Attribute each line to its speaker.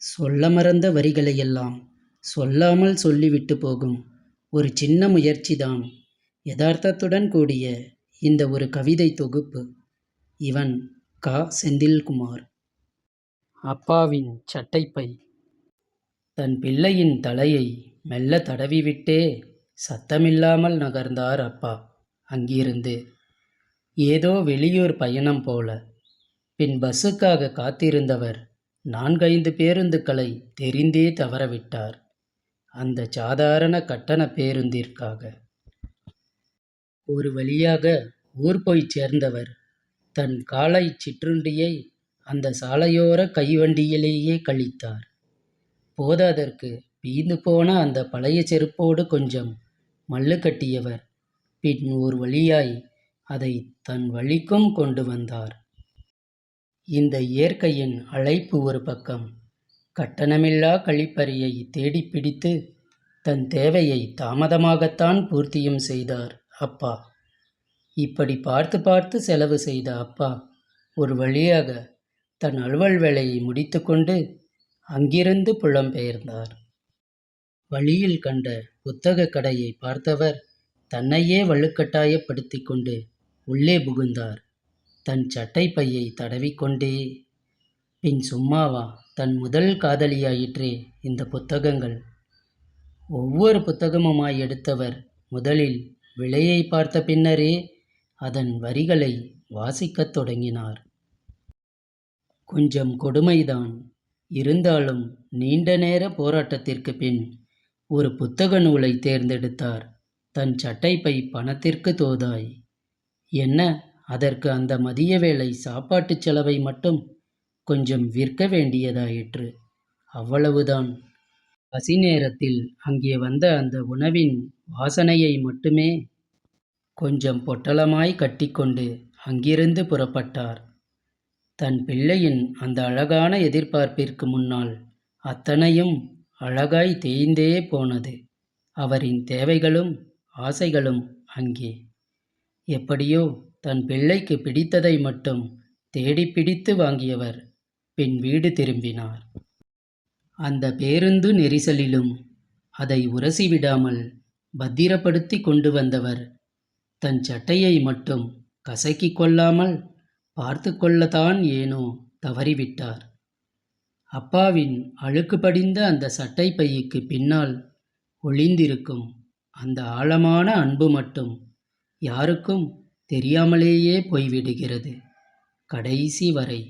Speaker 1: சொல்ல மறந்த வரிகளையெல்லாம் சொல்லாமல் சொல்லிவிட்டு போகும் ஒரு சின்ன முயற்சிதான் யதார்த்தத்துடன் கூடிய இந்த ஒரு கவிதை தொகுப்பு. இவன் கா. செந்தில்குமார். அப்பாவின் சட்டைப்பை. தன் பிள்ளையின் தலையை மெல்ல தடவிவிட்டே சத்தமில்லாமல் நகர்ந்தார் அப்பா அங்கிருந்து. ஏதோ வெளியூர் பயணம் போல. பின் பஸ்ஸுக்காக காத்திருந்தவர் 4-5 பேருந்துகளை தெரிந்தே தவறவிட்டார். அந்த சாதாரண கட்டண பேருந்திற்காக. ஒரு வழியாக ஊர் போய் சேர்ந்தவர் தன் காலை சிற்றுண்டியை அந்த சாலையோர கைவண்டியிலேயே கழித்தார். போதாதற்கு பீந்து போன அந்த பழைய செருப்போடு கொஞ்சம் மல்லு கட்டியவர் பின் ஒரு வழியாய் அதை தன் வழிக்கும் கொண்டு வந்தார். இந்த இயற்கையின் அழைப்பு ஒரு பக்கம். கட்டணமில்லா கழிப்பறையை தேடிப் பிடித்து தன் தேவையை தாமதமாகத்தான் பூர்த்தியும் செய்தார் அப்பா. இப்படி பார்த்து பார்த்து செலவு செய்த அப்பா ஒரு வழியாக தன் அலுவல் வேலையை முடித்து கொண்டு அங்கிருந்து புலம்பெயர்ந்தார். வழியில் கண்ட புத்தக கடையை பார்த்தவர் தன்னையே வலுக்கட்டாயப்படுத்தி கொண்டு உள்ளே புகுந்தார். தன் சட்டை பையை தடவிக்கொண்டே. பின் சும்மாவா, தன் முதல் காதலியாயிற்றே இந்த புத்தகங்கள். ஒவ்வொரு புத்தகமுமாய் எடுத்தவர் முதலில் விலையை பார்த்த பின்னரே அதன் வரிகளை வாசிக்கத் தொடங்கினார். கொஞ்சம் கொடுமைதான். இருந்தாலும் நீண்ட நேர போராட்டத்திற்கு பின் ஒரு புத்தக நூலை தேர்ந்தெடுத்தார். தன் சட்டைப்பை பணத்திற்கு தோதாய். என்ன, அதற்கு அந்த மதிய வேளை சாப்பாட்டுச் செலவை மட்டும் கொஞ்சம் விற்க வேண்டியதாயிற்று. அவ்வளவுதான். பசி நேரத்தில் அங்கே வந்த அந்த உணவின் வாசனையை மட்டுமே கொஞ்சம் பொட்டலமாய் கட்டிக்கொண்டு அங்கிருந்து புறப்பட்டார். தன் பிள்ளையின் அந்த அழகான எதிர்பார்ப்பிற்கு முன்னால் அத்தனையும் அழகாய் தேய்ந்தே போனது. அவரின் தேவைகளும் ஆசைகளும் அங்கே. எப்படியோ தன் பிள்ளைக்கு பிடித்ததை மட்டும் தேடிப்பிடித்து வாங்கியவர் பின் வீடு திரும்பினார். அந்த பேருந்து நெரிசலிலும் அதை உரசிவிடாமல் பத்திரப்படுத்தி கொண்டு வந்தவர் தன் சட்டையை மட்டும் கசக்கிக் கொள்ளாமல் பார்த்து கொள்ளத்தான் ஏனோ தவறிவிட்டார். அப்பாவின் அழுக்கு படிந்த அந்த சட்டை பையுக்கு பின்னால் ஒளிந்திருக்கும் அந்த ஆழமான அன்பு மட்டும் யாருக்கும் தெரியாமலேயே போய்விடுகிறது கடைசி வரை.